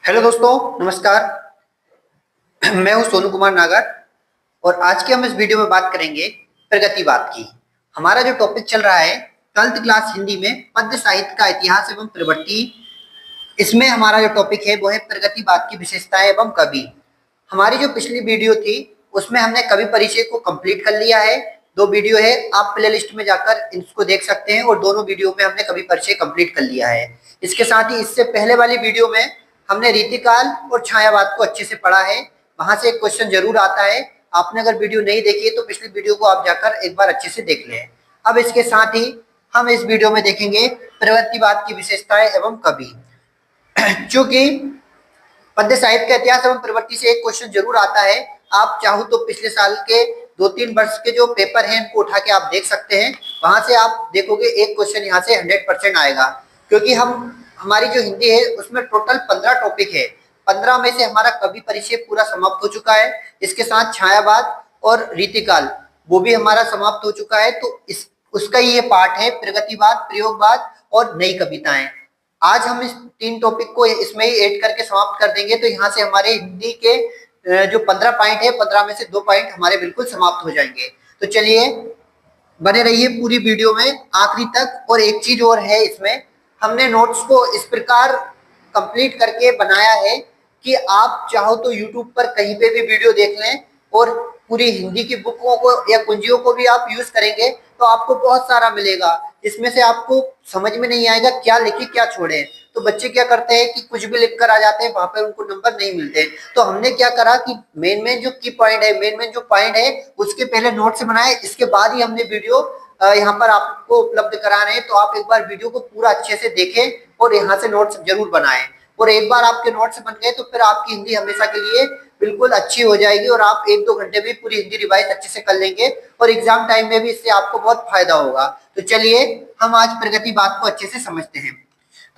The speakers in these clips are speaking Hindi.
हेलो दोस्तों, नमस्कार। मैं हूं सोनू कुमार नागर और आज के हम इस वीडियो में बात करेंगे प्रगतिवाद की। हमारा जो टॉपिक चल रहा है 12th क्लास हिंदी में पद्य साहित्य का इतिहास एवं प्रवृत्ति। इसमें हमारा जो टॉपिक है वो है प्रगतिवाद की विशेषताएं एवं कवि। हमारी जो पिछली वीडियो थी उसमें हमने कवि परिचय को कंप्लीट कर लिया है। दो वीडियो है, आप प्ले लिस्ट में जाकर इसको देख सकते हैं और दोनों वीडियो में हमने कवि परिचय कंप्लीट कर लिया है। इसके साथ ही इससे पहले वाली वीडियो में हमने रीतिकाल और छायावाद को अच्छे से पढ़ा है। वहां से एक क्वेश्चन जरूर आता है। आपने अगर वीडियो नहीं देखी है तो पिछली वीडियो को आप जाकर एक बार अच्छे से देख लें। अब इसके साथ ही हम इस वीडियो में देखेंगे प्रगतिवाद की विशेषताएं एवं कवि। चूंकि पद्य साहित्य का इतिहास एवं प्रवृत्ति से एक क्वेश्चन जरूर आता है। आप चाहो तो पिछले साल के 2-3 वर्ष के जो पेपर हैं इनको उठा के आप देख सकते हैं। वहां से आप देखोगे एक क्वेश्चन यहाँ से 100% आएगा। क्योंकि हमारी जो हिंदी है उसमें टोटल 15 टॉपिक है। 15 में से हमारा कवि परिचय पूरा समाप्त हो चुका है। इसके साथ छायावाद और रीतिकाल वो भी हमारा समाप्त हो चुका है। तो इस उसका ये पार्ट है प्रगतिवाद, प्रयोगवाद और नई कविताएं। आज हम इस 3 टॉपिक को इसमें ही ऐड करके समाप्त कर देंगे। तो यहाँ से हमारे हिंदी के जो 15 पॉइंट है, 15 में से 2 पॉइंट हमारे बिल्कुल समाप्त हो जाएंगे। तो चलिए बने रहिए पूरी वीडियो में आखिरी तक। और एक चीज और है, इसमें हमने नोट्स को इस प्रकार कंप्लीट करके बनाया है कि आप चाहो तो यूट्यूब पर कहीं पे भी वीडियो देख लें और पूरी हिंदी की बुकों को या कुंजियों को भी आप यूज करेंगे तो आपको बहुत सारा मिलेगा। इसमें से आपको समझ में नहीं आएगा क्या लिखे क्या छोड़े। तो बच्चे क्या करते हैं कि कुछ भी लिख कर आ जाते हैं, वहां पर उनको नंबर नहीं मिलते। तो हमने क्या करा कि मेन मेन जो की पॉइंट है, मेन मेन जो पॉइंट है उसके पहले नोट से बनाए, इसके बाद ही हमने वीडियो यहाँ पर आपको उपलब्ध करा रहे हैं। तो आप एक बार वीडियो को पूरा अच्छे से देखें और यहाँ से नोट्स जरूर बनाएं। और एक बार आपके नोट्स बन गए तो फिर आपकी हिंदी हमेशा के लिए बिल्कुल अच्छी हो जाएगी और आप 1-2 घंटे में पूरी हिंदी रिवाइज अच्छे से कर लेंगे और एग्जाम टाइम में भी इससे आपको बहुत फायदा होगा। तो चलिए हम आज प्रगतिवाद को अच्छे से समझते हैं।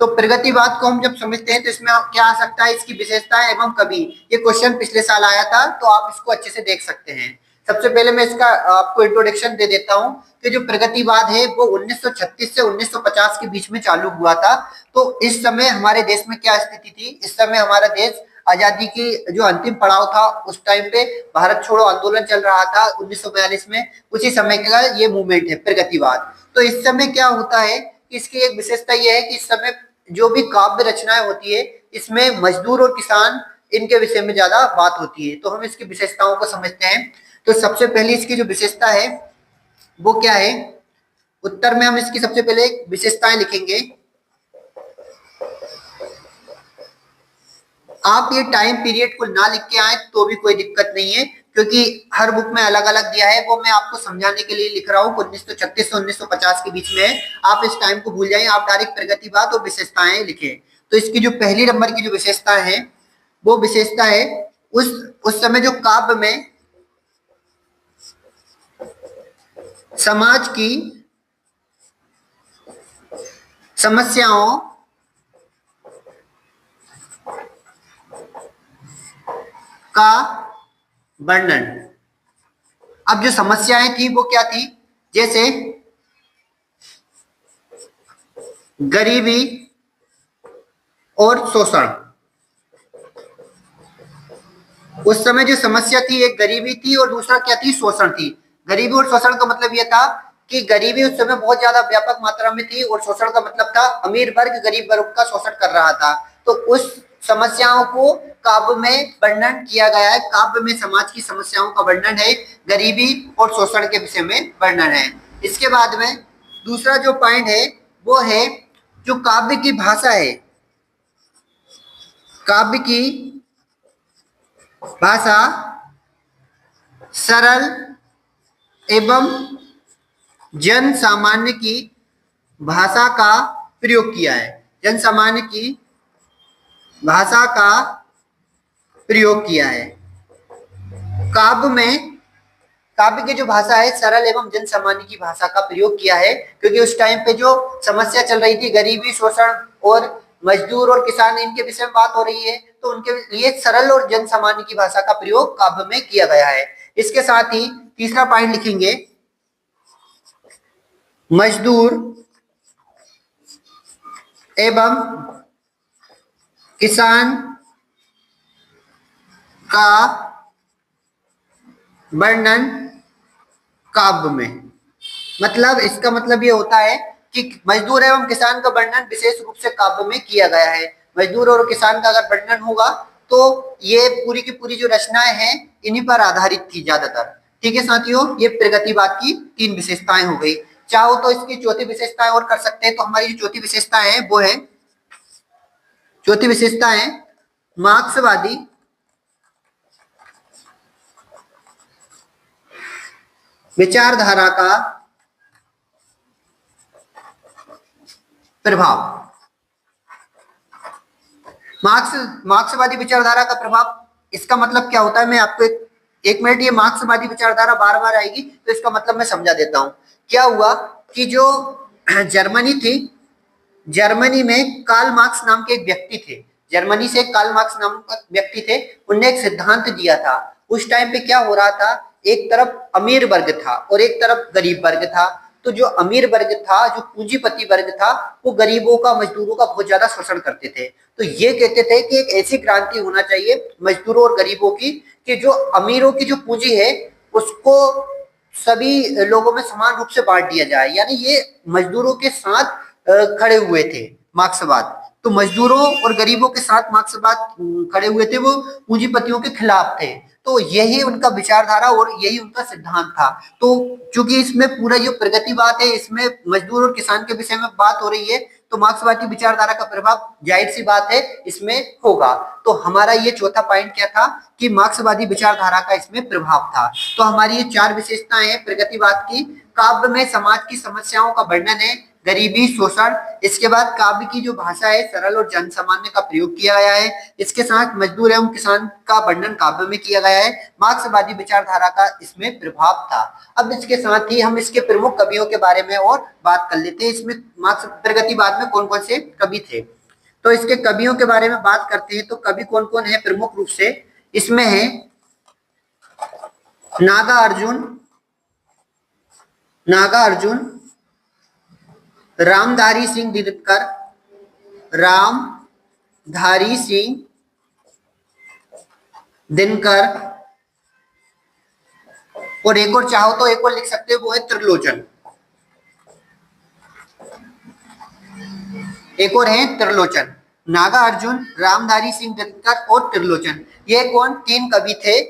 तो प्रगतिवाद को हम जब समझते हैं तो इसमें क्या आ सकता है, इसकी विशेषताएं एवं कवि। ये क्वेश्चन पिछले साल आया था तो आप इसको अच्छे से देख सकते हैं। सबसे पहले मैं इसका आपको इंट्रोडक्शन दे देता हूं कि जो प्रगतिवाद है वो 1936 से 1950 के बीच में चालू हुआ था। तो इस समय हमारे देश में क्या स्थिति थी, इस समय हमारा देश आजादी की जो अंतिम पड़ाव था उस टाइम पे भारत छोड़ो आंदोलन चल रहा था 1942 में। उसी समय का ये मूवमेंट है प्रगतिवाद। तो इस समय क्या होता है, इसकी एक विशेषता यह है कि इस समय जो भी काव्य रचनाएं होती है इसमें मजदूर और किसान इनके विषय में ज्यादा बात होती है। तो हम इसकी विशेषताओं को समझते हैं। तो सबसे पहली इसकी जो विशेषता है वो क्या है, उत्तर में हम इसकी सबसे पहले विशेषताएं लिखेंगे। आप ये टाइम पीरियड को ना लिख के आए तो भी कोई दिक्कत नहीं है, क्योंकि हर बुक में अलग अलग दिया है। वो मैं आपको समझाने के लिए लिख रहा हूँ। 1936 से 1950 के बीच में है। आप इस टाइम को भूल जाएं, आप डायरेक्ट प्रगतिवाद और विशेषताएं लिखें। तो इसकी जो पहली नंबर की जो विशेषता है वो विशेषता है उस समय जो काव्य में समाज की समस्याओं का वर्णन। अब जो समस्याएं थी वो क्या थी, जैसे गरीबी और शोषण। उस समय जो समस्या थी एक गरीबी थी और दूसरा क्या थी, शोषण थी। गरीबी और शोषण का मतलब यह था कि गरीबी उस समय बहुत ज्यादा व्यापक मात्रा में थी और शोषण का मतलब था अमीर वर्ग गरीब वर्ग का शोषण कर रहा था। तो उस समस्याओं को काव्य में वर्णन किया गया है। काव्य में समाज की समस्याओं का वर्णन है, गरीबी और शोषण के विषय में वर्णन है। इसके बाद में दूसरा जो पॉइंट है वो है जो काव्य की भाषा है। काव्य की भाषा सरल एवं जन सामान्य की भाषा का प्रयोग किया है। जन सामान्य की भाषा का प्रयोग किया है। काव्य में काव्य की जो भाषा है सरल एवं जन सामान्य की भाषा का प्रयोग किया है, क्योंकि उस टाइम पे जो समस्या चल रही थी गरीबी शोषण और मजदूर और किसान इनके विषय में बात हो रही है, तो उनके लिए सरल और जन सामान्य की भाषा का प्रयोग काव्य में किया गया है। इसके साथ ही तीसरा पॉइंट लिखेंगे, मजदूर एवं किसान का वर्णन काव्य में। मतलब इसका मतलब ये होता है कि मजदूर एवं किसान का वर्णन विशेष रूप से काव्य में किया गया है। मजदूर और किसान का अगर वर्णन होगा तो ये पूरी की पूरी जो रचनाएं हैं इन्हीं पर आधारित थी ज्यादातर। ठीक है साथियों, ये प्रगतिवाद की 3 विशेषताएं हो गई। चाहो तो इसकी चौथी विशेषताएं और कर सकते हैं। तो हमारी जो चौथी विशेषता है वो है, चौथी विशेषता है मार्क्सवादी विचारधारा का प्रभाव। मार्क्सवादी विचारधारा का प्रभाव, इसका मतलब क्या होता है, मैं आपको एक मिनट, ये मार्क्सवादी विचारधारा बार बार आएगी तो इसका मतलब मैं समझा देता हूं। क्या हुआ कि जो जर्मनी थी, जर्मनी में कार्ल मार्क्स नाम के एक व्यक्ति थे। जर्मनी से कार्ल मार्क्स नाम का व्यक्ति थे, उनने एक सिद्धांत दिया था। उस टाइम पे क्या हो रहा था, एक तरफ अमीर वर्ग था और एक तरफ गरीब वर्ग था। तो जो अमीर वर्ग था, जो पूंजीपति वर्ग था, वो गरीबों का, मजदूरों का बहुत ज्यादा शोषण करते थे। तो ये कहते थे कि एक ऐसी क्रांति होना चाहिए मजदूरों और गरीबों की कि जो अमीरों की जो पूंजी है उसको सभी लोगों में समान रूप से बांट दिया जाए। यानी ये मजदूरों के साथ खड़े हुए थे मार्क्सवाद। तो मजदूरों और गरीबों के साथ मार्क्सवाद खड़े हुए थे, वो पूंजीपतियों के खिलाफ थे। तो यही उनका विचारधारा और यही उनका सिद्धांत था। तो चूंकि इसमें पूरा जो प्रगतिवाद है, इसमें मजदूर और किसान के विषय में बात हो रही है, तो मार्क्सवादी विचारधारा का प्रभाव जाहिर सी बात है इसमें होगा। तो हमारा ये चौथा पॉइंट क्या था कि मार्क्सवादी विचारधारा का इसमें प्रभाव था। तो हमारी ये 4 विशेषताएं हैं प्रगतिवाद की। काव्य में समाज की समस्याओं का वर्णन है, गरीबी, शोषण। इसके बाद काव्य की जो भाषा है सरल और जन सामान्य का प्रयोग किया गया है। इसके साथ मजदूर एवं किसान का वर्णन काव्य में किया गया है। मार्क्सवादी विचारधारा का इसमें प्रभाव था। अब इसके साथ ही हम इसके प्रमुख कवियों के बारे में और बात कर लेते हैं। इसमें मार्क्स प्रगतिवाद में कौन कौन से कवि थे, तो इसके कवियों के बारे में बात करते हैं। तो कवि कौन कौन है प्रमुख रूप से, इसमें है नागार्जुन, नागार्जुन, रामधारी सिंह दिनकर, रामधारी सिंह दिनकर, और एक और चाहो तो एक और लिख सकते हो, वो है त्रिलोचन। एक और है त्रिलोचन, नागार्जुन, रामधारी सिंह दिनकर और त्रिलोचन। ये कौन, 3 कवि थे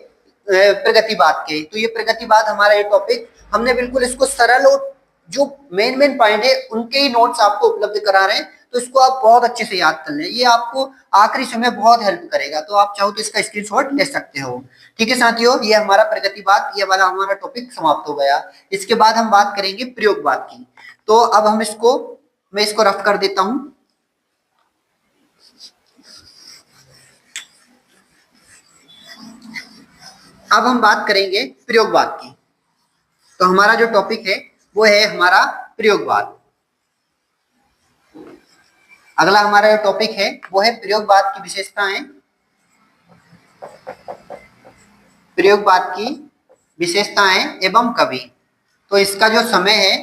प्रगतिवाद के। तो ये प्रगतिवाद हमारा ये टॉपिक, हमने बिल्कुल इसको सरल और जो मेन पॉइंट है उनके ही नोट्स आपको उपलब्ध करा रहे हैं। तो इसको आप बहुत अच्छे से याद कर लें, ये आपको आखिरी समय बहुत हेल्प करेगा। तो आप चाहो तो इसका स्क्रीनशॉट ले सकते हो। ठीक है साथियों, ये हमारा प्रगतिवाद, ये वाला हमारा टॉपिक समाप्त हो गया। इसके बाद हम बात करेंगे प्रयोगवाद की। तो अब हम इसको, मैं इसको रफ कर देता हूं। अब हम बात करेंगे प्रयोगवाद की। तो हमारा जो टॉपिक है वो है हमारा प्रयोगवाद। अगला हमारा जो टॉपिक है वो है प्रयोगवाद की विशेषताएं। प्रयोगवाद की विशेषताएं एवं कवि। तो इसका जो समय है,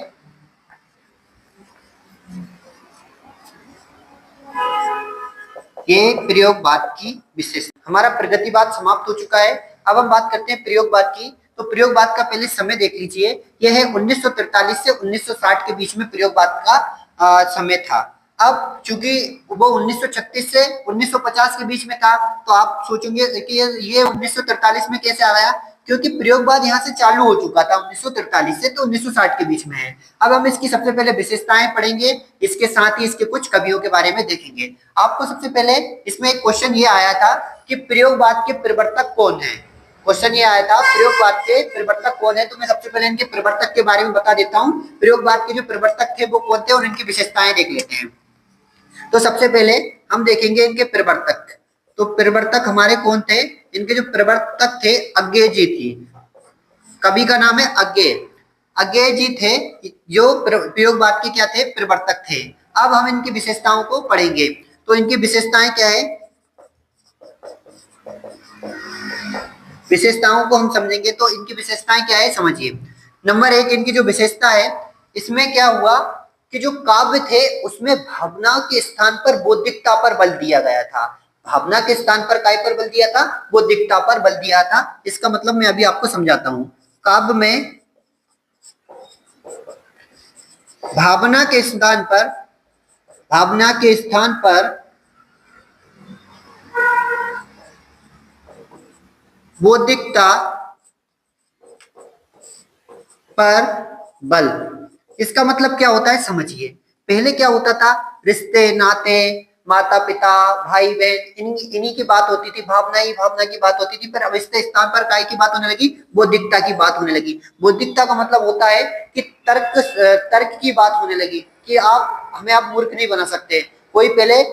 ये प्रयोगवाद की विशेषता। हमारा प्रगतिवाद समाप्त हो चुका है। अब हम बात करते हैं प्रयोगवाद की। तो प्रयोगवाद का पहले समय देख लीजिए, यह है 1943 से 1960 के बीच में प्रयोगवाद का समय था। अब चूंकि वो 1936 से 1950 के बीच में था, तो आप सोचेंगे कि ये 1943 में कैसे आ गया, क्योंकि प्रयोगवाद यहाँ से चालू हो चुका था 1943 से, तो 1960 के बीच में है। अब हम इसकी सबसे पहले विशेषताएं पढ़ेंगे, इसके साथ ही इसके कुछ कवियों के बारे में देखेंगे। आपको सबसे पहले इसमें एक क्वेश्चन ये आया था कि प्रयोगवाद के प्रवर्तक कौन है। क्वेश्चन ये आया था प्रयोगवाद के प्रवर्तक कौन है। तो मैं सबसे पहले इनके प्रवर्तक के बारे में बता देता हूँ। प्रयोगवाद के जो प्रवर्तक थे वो कौन थे और इनकी विशेषताएं देख लेते हैं। तो सबसे पहले हम देखेंगे इनके प्रवर्तक। तो प्रवर्तक हमारे कौन थे, इनके जो प्रवर्तक थे अज्ञे जी थी। कवि का नाम है अज्ञे, अज्ञे जी थे जो प्रयोगवाद के क्या थे, प्रवर्तक थे। अब हम इनकी विशेषताओं को पढ़ेंगे। तो इनकी विशेषताएं क्या है, विशेषताओं को हम समझेंगे। तो इनकी विशेषताएं क्या है समझिए। नंबर 1, इनकी जो विशेषता है, इसमें क्या हुआ कि जो काव्य थे उसमें भावना के स्थान पर बौद्धिकता पर बल दिया गया था। भावना के स्थान पर काय पर बल दिया था, बौद्धिकता पर बल दिया था। इसका मतलब मैं अभी आपको समझाता हूं। काव्य में भावना के स्थान पर, भावना के स्थान पर बौद्धिकता पर बल। इसका मतलब क्या होता है समझिए। पहले क्या होता था, रिश्ते नाते, माता पिता भाई बहन, इन्हीं की बात होती थी, भावना ही भावना की बात होती थी। पर अब इसके स्थान पर काय की बात होने लगी, बौद्धिकता की बात होने लगी। बौद्धिकता का मतलब होता है कि तर्क की बात होने लगी, कि आप मूर्ख नहीं बना सकते। कोई पहले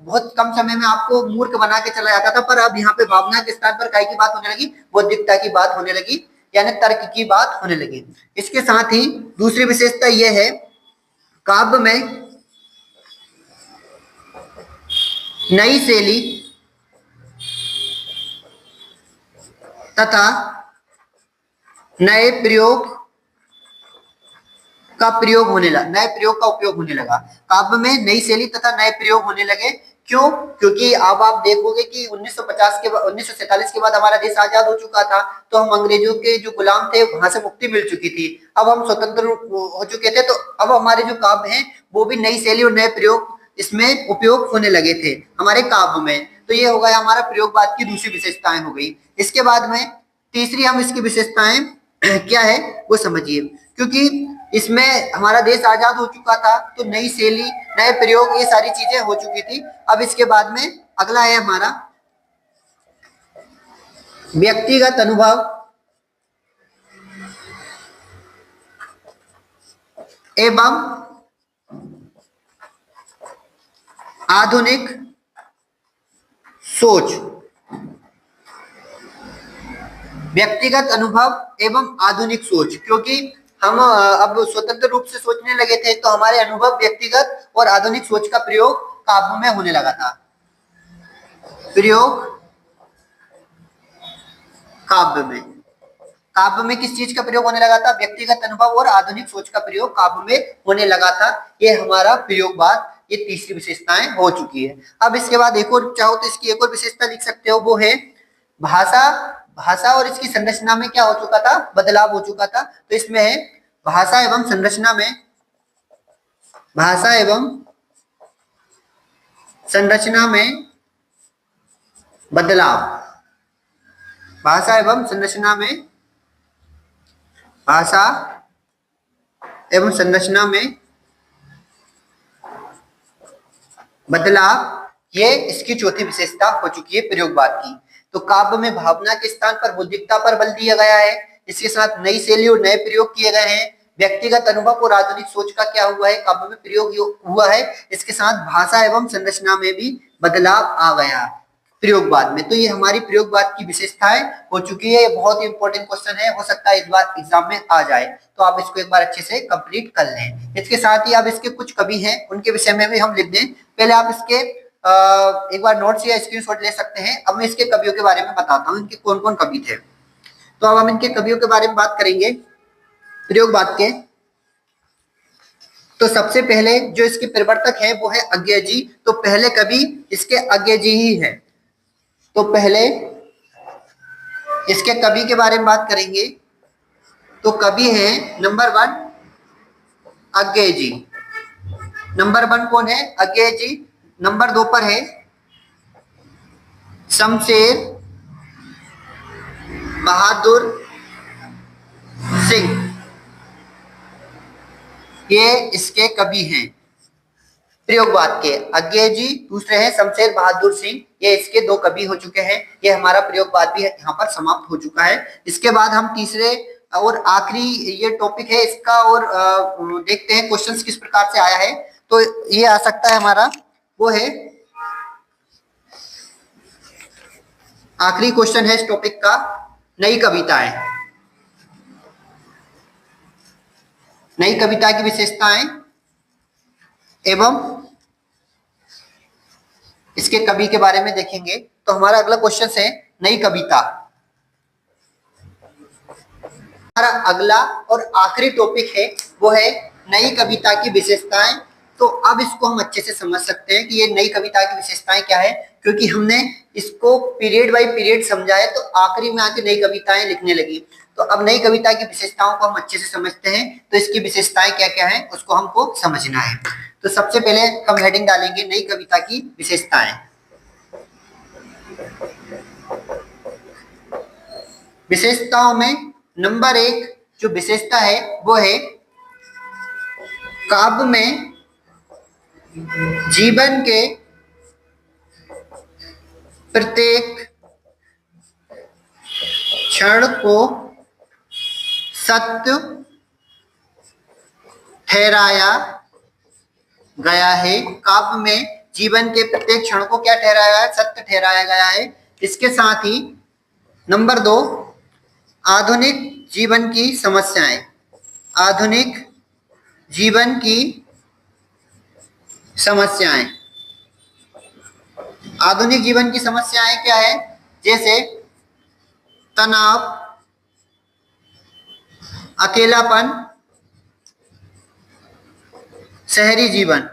बहुत कम समय में आपको मूर्ख बना के चला जाता था, पर अब यहाँ पे भावना के स्थान पर काय की बात होने लगी, बौद्धिकता की बात होने लगी, यानी तर्क की बात होने लगी। इसके साथ ही दूसरी विशेषता यह है, काव्य में नई शैली तथा नए प्रयोग का प्रयोग होने लगा, नए प्रयोग का उपयोग होने लगा। काव्य में नई शैली तथा नए प्रयोग होने लगे। क्यों? क्योंकि अब आप देखोगे कि 1947 के बाद हमारा देश आजाद हो चुका था, तो हम अंग्रेजों के जो गुलाम थे वहां से मुक्ति मिल चुकी थी। अब हम स्वतंत्र हो चुके थे, तो अब हमारे जो काव्य हैं वो भी नई शैली और नए प्रयोग इसमें उपयोग होने लगे थे हमारे काव्य में। तो ये हो गया हमारा प्रयोगवाद की दूसरी विशेषताएं हो गई। इसके बाद में तीसरी हम इसकी विशेषताएं क्या है वो समझिए। क्योंकि इसमें हमारा देश आजाद हो चुका था, तो नई शैली, नए प्रयोग, ये सारी चीजें हो चुकी थी। अब इसके बाद में अगला है हमारा व्यक्तिगत अनुभव एवं आधुनिक सोच। व्यक्तिगत अनुभव एवं आधुनिक सोच, क्योंकि हम अब स्वतंत्र रूप से सोचने लगे थे, तो हमारे अनुभव व्यक्तिगत और आधुनिक सोच का प्रयोग काव्य में होने लगा था। प्रयोग काव्य में किस चीज का प्रयोग होने लगा था? व्यक्तिगत अनुभव और आधुनिक सोच का प्रयोग काव्य में होने लगा था। ये हमारा प्रयोगवाद, ये तीसरी विशेषताएं हो चुकी है। अब इसके बाद एक और चाहो तो इसकी एक और विशेषता लिख सकते हो, वो है भाषा। भाषा और इसकी संरचना में क्या हो चुका था? बदलाव हो चुका था। तो इसमें है भाषा एवं संरचना में, भाषा एवं संरचना में बदलाव, भाषा एवं संरचना में, भाषा एवं संरचना में बदलाव, ये इसकी चौथी विशेषता हो चुकी है प्रयोगवाद की। तो काव्य में भावना के स्थान पर बौद्धिकता पर बल दिया गया है। इसके साथ नई शैली और नए प्रयोग किए गए हैं। व्यक्तिगत अनुभव और आधुनिक सोच का क्या हुआ है? काव्य में प्रयोग हुआ है। इसके साथ भाषा एवं संरचना में भी बदलाव आ गया प्रयोगवाद में। तो ये हमारी प्रयोगवाद की विशेषताएं हो चुकी है। ये बहुत ही इंपॉर्टेंट क्वेश्चन है, हो सकता है इस बार एग्जाम में आ जाए, तो आप इसको एक बार अच्छे से कंप्लीट कर लें। इसके साथ ही अब इसके कुछ कवि हैं, उनके विषय में भी हम लिख दें। पहले आप इसके एक बार नोट्स या स्क्रीनशॉट ले सकते हैं। अब मैं इसके कवियों के बारे में बताता हूँ, इनके कौन कौन कवि थे। तो अब हम इनके कवियों के बारे में बात करेंगे प्रयोगवाद के। तो सबसे पहले जो इसके प्रवर्तक है वो है अज्ञेय जी। तो पहले कवि इसके अज्ञेय जी ही है। तो पहले इसके कवि के बारे में बात करेंगे। तो कवि है नंबर 1 अज्ञेय जी। नंबर 1 कौन है? अज्ञेय जी। नंबर 2 पर है शमशेर बहादुर सिंह, ये इसके कवि हैं प्रयोगवाद के। अज्ञेय जी दूसरे हैं शमशेर बहादुर सिंह, ये इसके 2 कवि हो चुके हैं। ये हमारा प्रयोगवाद भी यहाँ पर समाप्त हो चुका है। इसके बाद हम तीसरे और आखिरी ये टॉपिक है इसका, और देखते हैं क्वेश्चंस किस प्रकार से आया है। तो ये आ सकता है हमारा, वो है आखिरी क्वेश्चन है इस टॉपिक का, नई कविताएं। नई कविता की विशेषताएं एवं इसके कवि के बारे में देखेंगे। तो हमारा अगला क्वेश्चन है नई कविता। हमारा अगला और आखिरी टॉपिक है वो है नई कविता की विशेषताएं। तो अब इसको हम अच्छे से समझ सकते हैं कि ये नई कविता की विशेषताएं क्या है। क्योंकि हमने इसको पीरियड बाय पीरियड समझा है, तो आखिरी में आके नई कविताएं लिखने लगी। तो अब नई कविता की विशेषताओं को हम अच्छे से समझते हैं, तो इसकी विशेषताएं क्या क्या है उसको हमको समझना है। तो सबसे पहले हम हेडिंग डालेंगे नई कविता की विशेषताएं। विशेषताओं में नंबर 1 जो विशेषता है वो है काव्य में जीवन के प्रत्येक क्षण को सत्य ठहराया गया है। काव्य में जीवन के प्रत्येक क्षण को क्या ठहराया गया है? सत्य ठहराया गया है। इसके साथ ही नंबर 2 आधुनिक जीवन की समस्याएं। आधुनिक जीवन की समस्याएं। आधुनिक जीवन की समस्याएं क्या है? जैसे तनाव, अकेलापन, शहरी जीवन।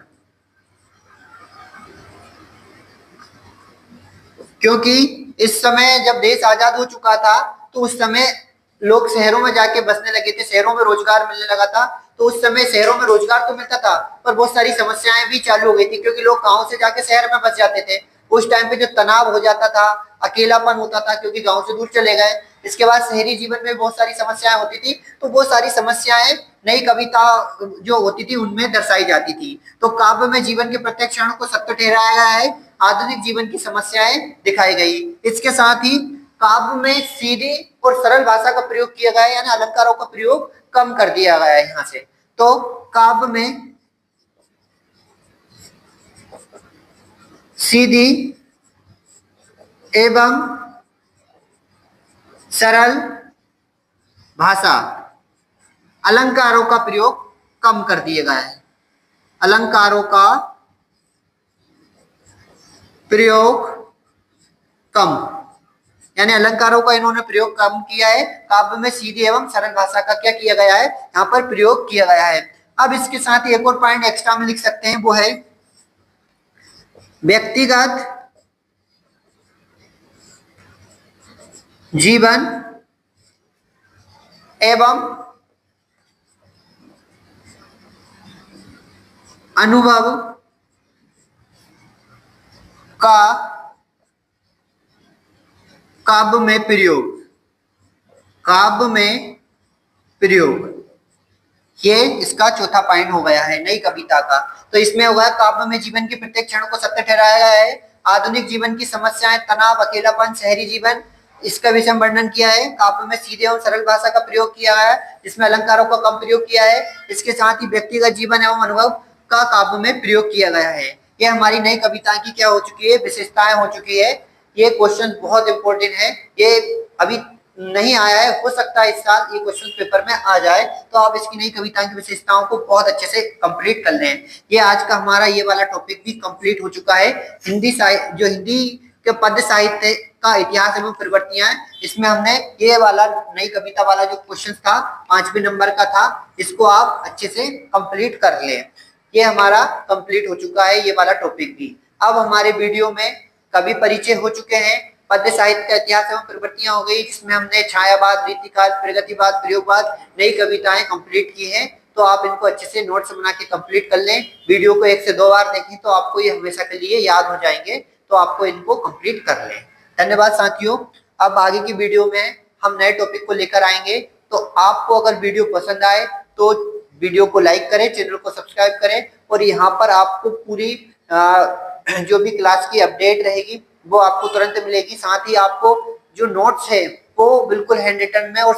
क्योंकि इस समय जब देश आजाद हो चुका था तो उस समय लोग शहरों में जाके बसने लगे थे, शहरों में रोजगार मिलने लगा था। तो उस समय शहरों में रोजगार तो मिलता था पर बहुत सारी समस्याएं भी चालू हो गई थी, क्योंकि लोग गांव से जाके शहर में बस जाते थे। उस टाइम पे जो तनाव हो जाता था, अकेलापन होता था क्योंकि गांव से दूर चले गए। इसके बाद शहरी जीवन में बहुत सारी समस्याएं होती थी, तो वो सारी समस्याएं नई कविता जो होती थी उनमें दर्शाई जाती थी। तो काव्य में जीवन के प्रत्येक क्षण को सत्य ठहराया गया है, आधुनिक जीवन की समस्याएं दिखाई गई। इसके साथ ही काव्य में सीधी और सरल भाषा का प्रयोग किया गया है, यानी अलंकारों का प्रयोग कम कर दिया गया है यहाँ से। तो काव्य में सीधी एवं सरल भाषा, अलंकारों का प्रयोग कम कर दिया गया है। अलंकारों का प्रयोग कम, यानी अलंकारों का इन्होंने प्रयोग कम किया है। काव्य में सीधी एवं सरल भाषा का क्या किया गया है? यहाँ पर प्रयोग किया गया है। अब इसके साथ ही एक और पॉइंट एक्स्ट्रा में लिख सकते हैं, वो है व्यक्तिगत जीवन एवं अनुभव का काव्य में प्रयोग। काव्य में प्रयोग, ये इसका चौथा पॉइंट हो गया है नई कविता का। तो इसमें होगा काव्य में जीवन के प्रत्येक क्षण को सत्य ठहराया गया है, आधुनिक जीवन की समस्याएं, तनाव, अकेलापन, शहरी जीवन, इसका विषय वर्णन किया है। काव्य में सीधे और सरल भाषा का प्रयोग किया है, जिसमें अलंकारों का कम प्रयोग किया है। इसके साथ ही व्यक्तिगत जीवन एवं अनुभव का काव्य में प्रयोग किया गया है। ये हमारी नई कविता की क्या हो चुकी है? विशेषताएं हो चुकी है। ये क्वेश्चन बहुत इंपॉर्टेंट है, ये अभी नहीं आया है, हो सकता है इस साल ये क्वेश्चन पेपर में आ जाए। तो आप इसकी नई कविता की विशेषताओं को बहुत अच्छे से कंप्लीट कर लें। ये आज का हमारा ये वाला टॉपिक भी कंप्लीट हो चुका है। हिंदी के पद्य साहित्य का इतिहास एवं प्रवृत्तियां, इसमें हमने ये वाला नई कविता वाला जो क्वेश्चन था 5वें नंबर का था, इसको आप अच्छे से कंप्लीट कर लें। ये हमारा कंप्लीट हो चुका है ये वाला टॉपिक भी। अब हमारे वीडियो में कवि परिचय हो चुके हैं, पद्य साहित्य का इतिहास एवं प्रवृत्तियां हो गई, जिसमें हमने छायावाद, रीतिकाल, प्रगतिवाद, प्रयोगवाद, नई कविताएं कंप्लीट की हैं। तो आप इनको अच्छे से नोट्स बना के कंप्लीट कर लें। वीडियो को 1 से 2 बार देखें तो आपको ये हमेशा के लिए याद हो जाएंगे, तो आपको इनको कंप्लीट कर लें। धन्यवाद साथियों। अब आगे की वीडियो में हम नए टॉपिक को लेकर आएंगे। तो आपको अगर वीडियो पसंद आए तो वीडियो को लाइक करें, चैनल को सब्सक्राइब करें, और यहाँ पर आपको पूरी जो भी क्लास की अपडेट रहेगी वो आपको तुरंत मिलेगी। साथ ही आपको जो नोट्स है वो बिल्कुल हैंड रिटन में और